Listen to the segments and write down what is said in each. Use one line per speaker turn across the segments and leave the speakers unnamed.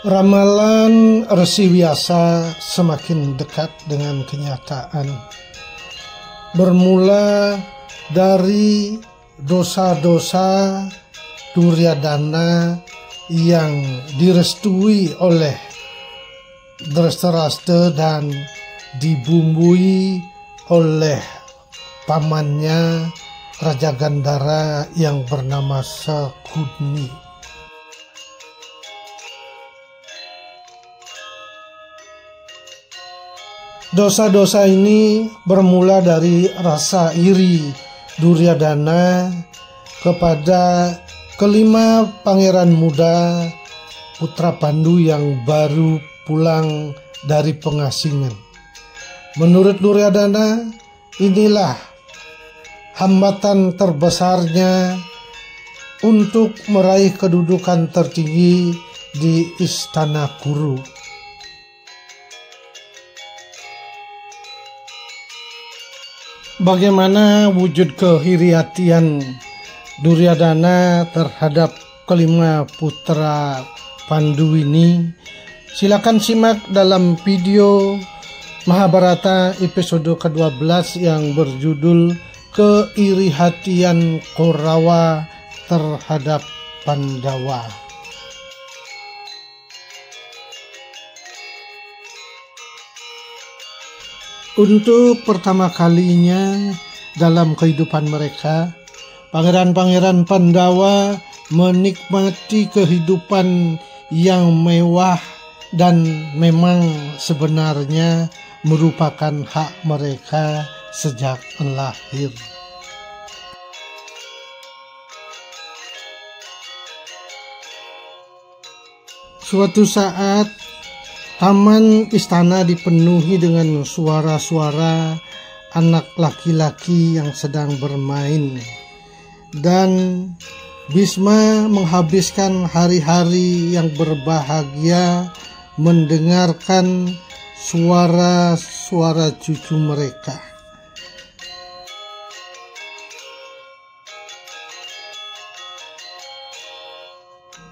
Ramalan Resi Vyasa semakin dekat dengan kenyataan. Bermula dari dosa-dosa Duryodhana yang direstui oleh Drestharashtra dan dibumbui oleh pamannya Raja Gandhara yang bernama Sakuni. Dosa-dosa ini bermula dari rasa iri Duryodhana kepada kelima pangeran muda putra Pandu yang baru pulang dari pengasingan. Menurut Duryodhana, inilah hambatan terbesarnya untuk meraih kedudukan tertinggi di istana Kuru. Bagaimana wujud kehati-hatian Duryodhana terhadap kelima putra Pandu ini? Silakan simak dalam video Mahabharata episode ke-12 yang berjudul Keirihatian Korawa terhadap Pandawa. Untuk pertama kalinya dalam kehidupan mereka, pangeran-pangeran Pandawa menikmati kehidupan yang mewah dan memang sebenarnya merupakan hak mereka sejak lahir. Suatu saat, taman istana dipenuhi dengan suara-suara anak laki-laki yang sedang bermain, dan Bhisma menghabiskan hari-hari yang berbahagia mendengarkan suara-suara cucu mereka.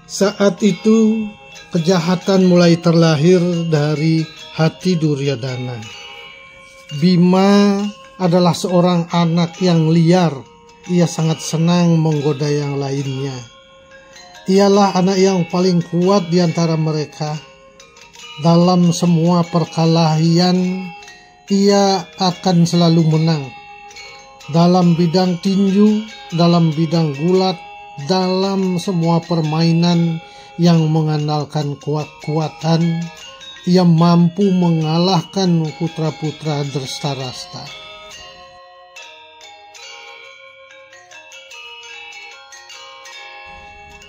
Saat itu kejahatan mulai terlahir dari hati Duryodhana. Bima adalah seorang anak yang liar. Ia sangat senang menggoda yang lainnya. Ialah anak yang paling kuat di antara mereka. Dalam semua perkelahian, ia akan selalu menang. Dalam bidang tinju, dalam bidang gulat, dalam semua permainan yang mengandalkan kekuatan, ia mampu mengalahkan putra-putra Drestharashtra.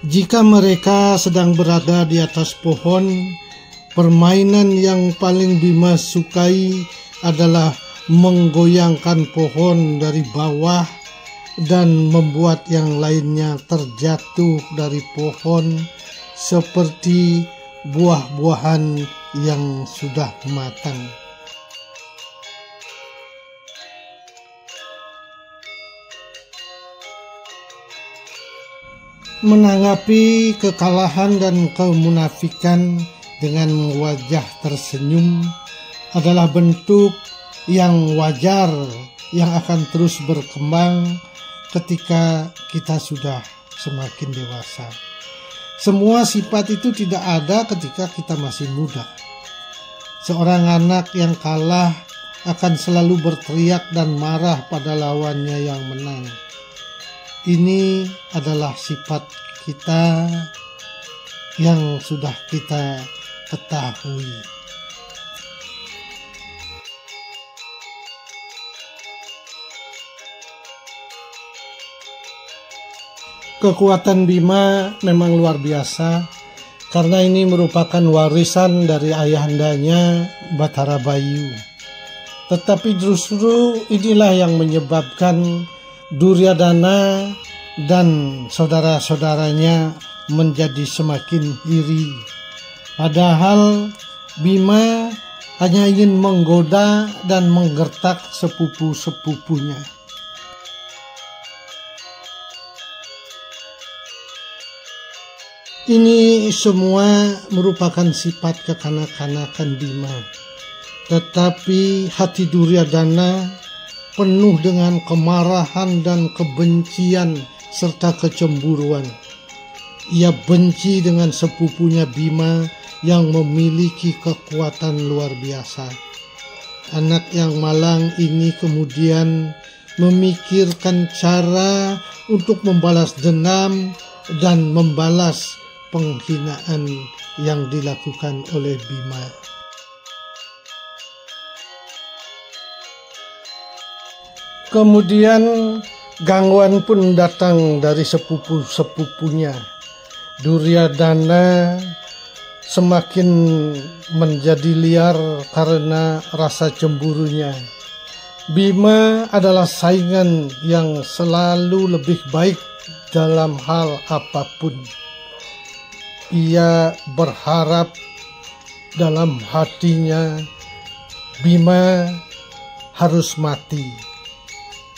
Jika mereka sedang berada di atas pohon, permainan yang paling Bima sukai adalah menggoyangkan pohon dari bawah dan membuat yang lainnya terjatuh dari pohon seperti buah-buahan yang sudah matang. Menanggapi kekalahan dan kemunafikan dengan wajah tersenyum adalah bentuk yang wajar yang akan terus berkembang ketika kita sudah semakin dewasa. Semua sifat itu tidak ada ketika kita masih muda. Seorang anak yang kalah akan selalu berteriak dan marah pada lawannya yang menang. Ini adalah sifat kita yang sudah kita ketahui. Kekuatan Bima memang luar biasa karena ini merupakan warisan dari ayahandanya Bathara Bayu. Tetapi justru inilah yang menyebabkan Duryodhana dan saudara-saudaranya menjadi semakin iri. Padahal Bima hanya ingin menggoda dan menggertak sepupu-sepupunya. Ini semua merupakan sifat kekanak-kanakan Bima. Tetapi hati Duryodhana penuh dengan kemarahan dan kebencian serta kecemburuan. Ia benci dengan sepupunya Bima yang memiliki kekuatan luar biasa. Anak yang malang ini kemudian memikirkan cara untuk membalas dendam dan membalas penghinaan yang dilakukan oleh Bima. Kemudian gangguan pun datang dari sepupu-sepupunya. Duryodhana semakin menjadi liar karena rasa cemburunya. Bima adalah saingan yang selalu lebih baik dalam hal apapun. Ia berharap dalam hatinya Bima harus mati.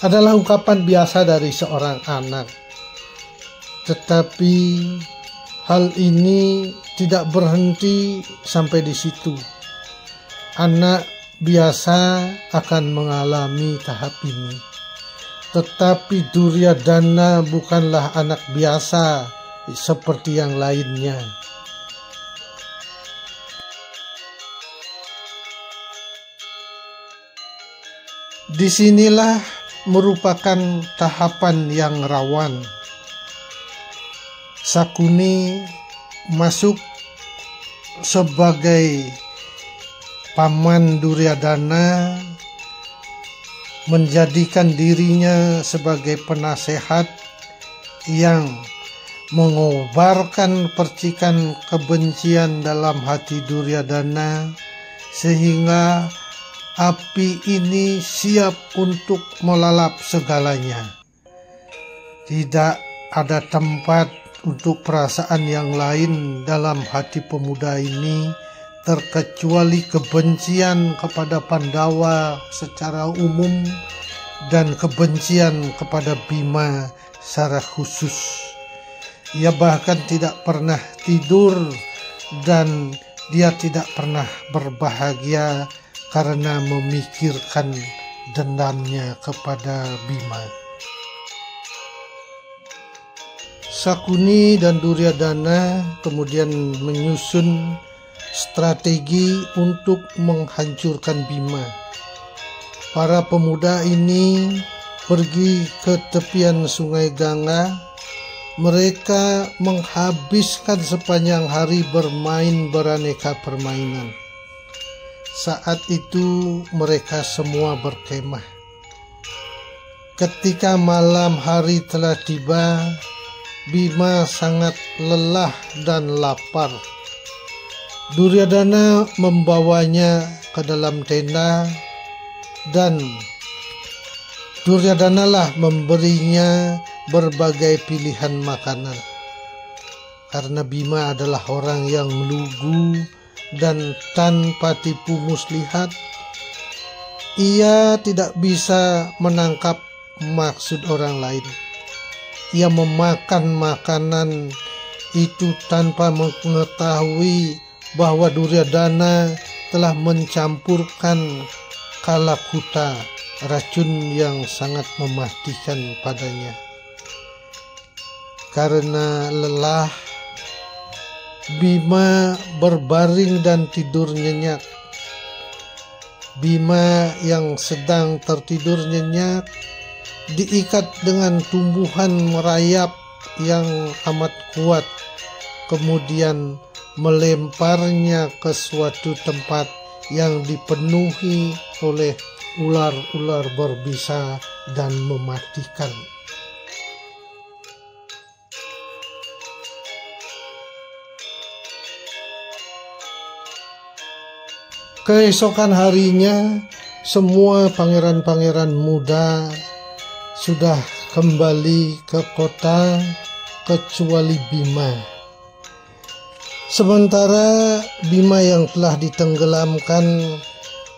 Adalah ungkapan biasa dari seorang anak. Tetapi hal ini tidak berhenti sampai di situ. Anak biasa akan mengalami tahap ini. Tetapi Duryodhana bukanlah anak biasa seperti yang lainnya. Disinilah merupakan tahapan yang rawan. Sakuni masuk sebagai paman Duryodhana, menjadikan dirinya sebagai penasehat yang mengobarkan percikan kebencian dalam hati Duryodhana, sehingga api ini siap untuk melalap segalanya. Tidak ada tempat untuk perasaan yang lain dalam hati pemuda ini terkecuali kebencian kepada Pandawa secara umum dan kebencian kepada Bima secara khusus. Ia bahkan tidak pernah tidur dan dia tidak pernah berbahagia karena memikirkan dendamnya kepada Bima. Sakuni dan Duryodhana kemudian menyusun strategi untuk menghancurkan Bima. Para pemuda ini pergi ke tepian sungai Ganga. Mereka menghabiskan sepanjang hari bermain beraneka permainan. Saat itu mereka semua berkemah. Ketika malam hari telah tiba, Bima sangat lelah dan lapar. Duryodhana membawanya ke dalam tenda dan Duryodhana lah memberinya berbagai pilihan makanan. Karena Bima adalah orang yang lugu dan tanpa tipu muslihat, ia tidak bisa menangkap maksud orang lain. Ia memakan makanan itu tanpa mengetahui bahwa Duryodhana telah mencampurkan kalakuta, racun yang sangat mematikan padanya. Karena lelah, Bima berbaring dan tidur nyenyak. Bima yang sedang tertidur nyenyak diikat dengan tumbuhan merayap yang amat kuat, kemudian melemparnya ke suatu tempat yang dipenuhi oleh ular-ular berbisa dan mematikan. Keesokan harinya, semua pangeran-pangeran muda sudah kembali ke kota kecuali Bima. Sementara Bima yang telah ditenggelamkan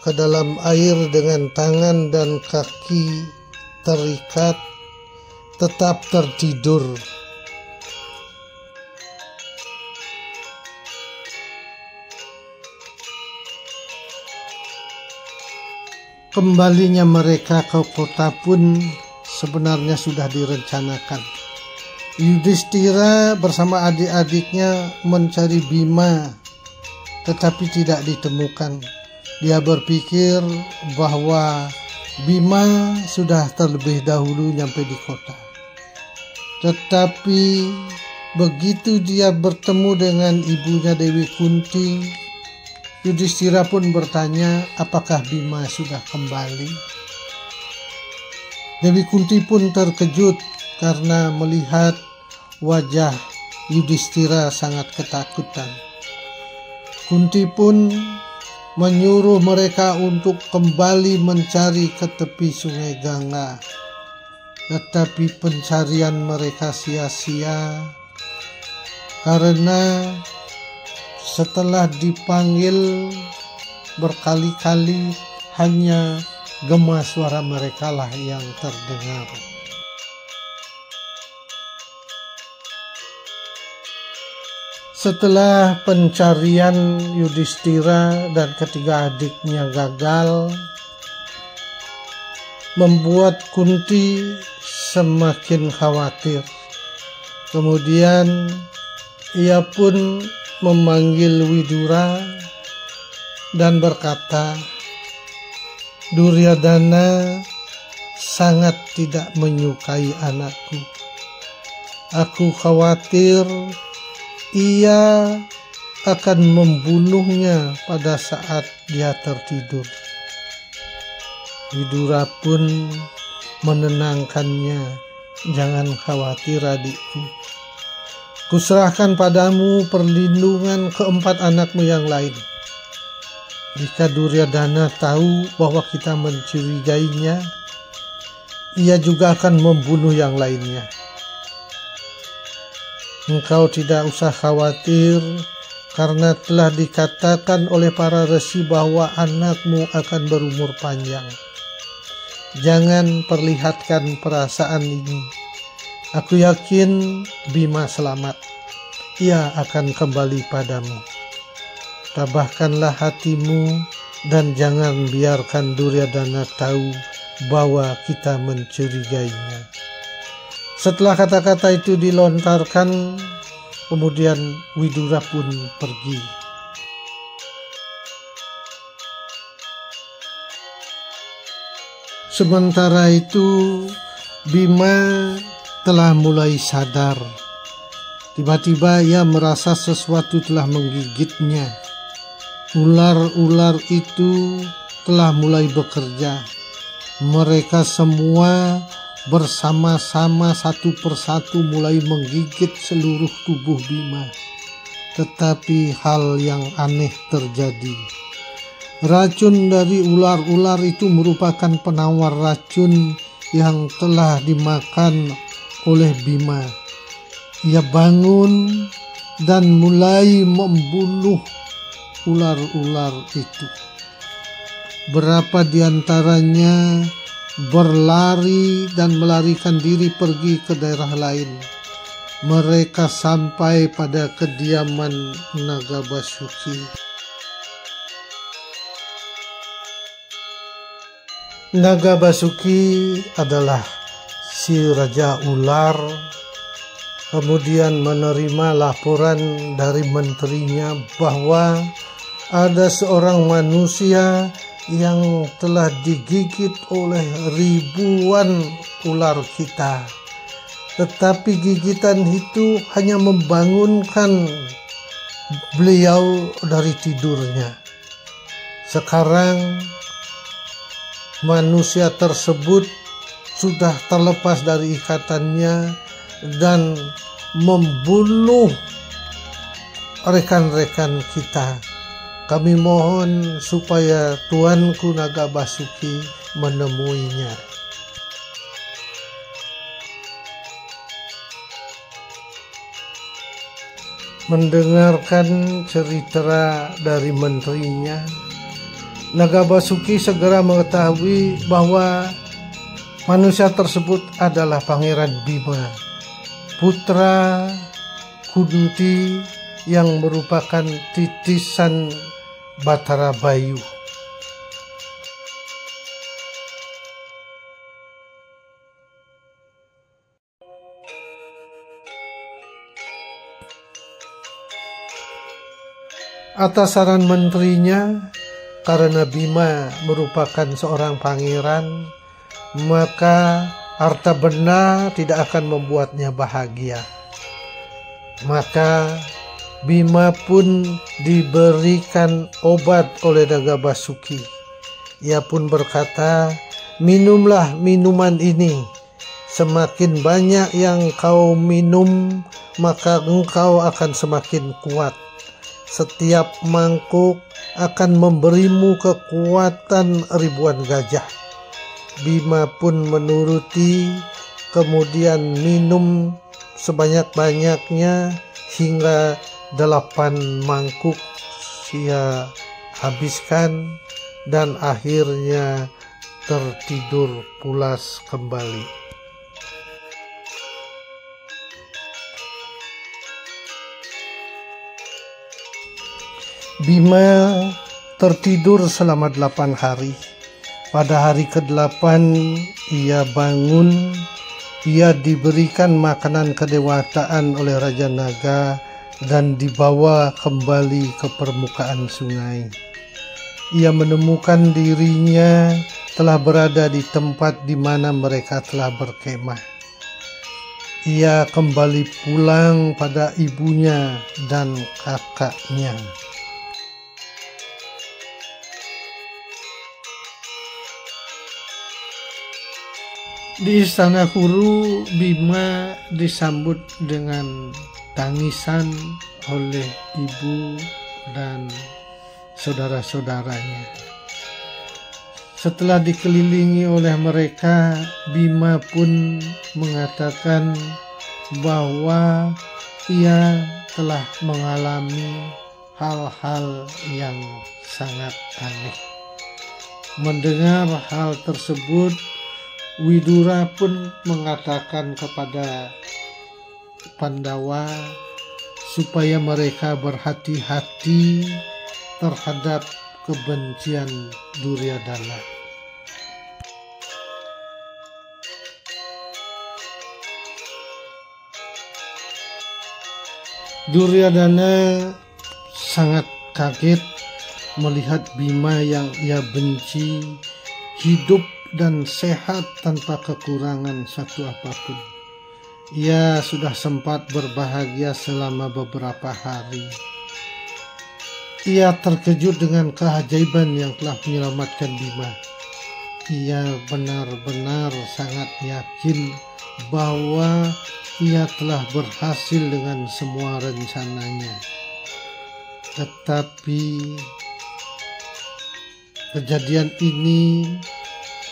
ke dalam air dengan tangan dan kaki terikat tetap tertidur. kembalinya mereka ke kota pun sebenarnya sudah direncanakan. Yudhistira bersama adik-adiknya mencari Bima, tetapi tidak ditemukan. Dia berpikir bahwa Bima sudah terlebih dahulu nyampe di kota. Tetapi begitu dia bertemu dengan ibunya Dewi Kunti, Yudhistira pun bertanya apakah Bima sudah kembali. Dewi Kunti pun terkejut karena melihat wajah Yudhistira sangat ketakutan. Kunti pun menyuruh mereka untuk kembali mencari ke tepi sungai Gangga. Tetapi pencarian mereka sia-sia karena setelah dipanggil berkali-kali hanya gema suara mereka lah yang terdengar. Setelah pencarian Yudhistira dan ketiga adiknya gagal, membuat Kunti semakin khawatir. Kemudian ia pun memanggil Widura dan berkata, "Duryodhana sangat tidak menyukai anakku. Aku khawatir ia akan membunuhnya pada saat dia tertidur." Widura pun menenangkannya, "Jangan khawatir adikku. Kuserahkan padamu perlindungan keempat anakmu yang lain. Jika Duryodhana tahu bahwa kita mencurigainya, ia juga akan membunuh yang lainnya. Engkau tidak usah khawatir, karena telah dikatakan oleh para resi bahwa anakmu akan berumur panjang. Jangan perlihatkan perasaan ini. Aku yakin Bima selamat. Ia akan kembali padamu. Tabahkanlah hatimu dan jangan biarkan Duryodhana tahu bahwa kita mencurigainya." Setelah kata-kata itu dilontarkan, kemudian Widura pun pergi. Sementara itu Bima telah mulai sadar. Tiba-tiba ia merasa sesuatu telah menggigitnya. Ular-ular itu telah mulai bekerja. Mereka semua bersama-sama satu persatu mulai menggigit seluruh tubuh Bima. Tetapi hal yang aneh terjadi. Racun dari ular-ular itu merupakan penawar racun yang telah dimakan oleh Bima. Ia bangun dan mulai membunuh ular-ular itu. Berapa di antaranya berlari dan melarikan diri pergi ke daerah lain. Mereka sampai pada kediaman Naga Basuki. Naga Basuki adalah si Raja Ular. Kemudian menerima laporan dari menterinya bahwa ada seorang manusia yang telah digigit oleh ribuan ular kita. Tetapi gigitan itu hanya membangunkan beliau dari tidurnya. Sekarang manusia tersebut sudah terlepas dari ikatannya dan membunuh rekan-rekan kita. Kami mohon supaya Tuanku Naga Basuki menemuinya. Mendengarkan cerita dari menterinya, Naga Basuki segera mengetahui bahwa manusia tersebut adalah Pangeran Bima, putra Kunti yang merupakan titisan Batara Bayu. Atas saran menterinya, karena Bima merupakan seorang pangeran, maka harta benda tidak akan membuatnya bahagia. Maka Bima pun diberikan obat oleh Naga Basuki. Ia pun berkata, "Minumlah minuman ini. Semakin banyak yang kau minum, maka engkau akan semakin kuat. Setiap mangkuk akan memberimu kekuatan ribuan gajah." Bima pun menuruti, kemudian minum sebanyak-banyaknya hingga 8 mangkuk ia habiskan dan akhirnya tertidur pulas kembali. Bima tertidur selama 8 hari. Pada hari ke-8 ia bangun. Ia diberikan makanan kedewasaan oleh Raja Naga dan dibawa kembali ke permukaan sungai. Ia menemukan dirinya telah berada di tempat di mana mereka telah berkemah. Ia kembali pulang pada ibunya dan kakaknya. Di istana Kuru, Bima disambut dengan tangisan oleh ibu dan saudara-saudaranya. Setelah dikelilingi oleh mereka, Bima pun mengatakan bahwa ia telah mengalami hal-hal yang sangat aneh. Mendengar hal tersebut, Widura pun mengatakan kepada Pandawa supaya mereka berhati-hati terhadap kebencian Duryodhana. Duryodhana sangat kaget melihat Bima yang ia benci hidup dan sehat tanpa kekurangan satu apapun. Ia sudah sempat berbahagia selama beberapa hari. Ia terkejut dengan keajaiban yang telah menyelamatkan Bima. Ia benar-benar sangat yakin bahwa ia telah berhasil dengan semua rencananya. Tetapi kejadian ini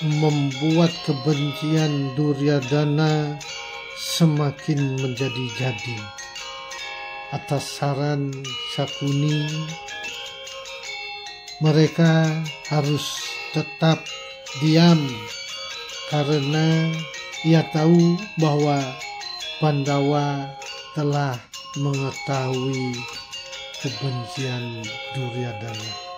membuat kebencian Duryodhana semakin menjadi-jadi. Atas saran Sakuni, mereka harus tetap diam karena ia tahu bahwa Pandawa telah mengetahui kebencian Duryodhana.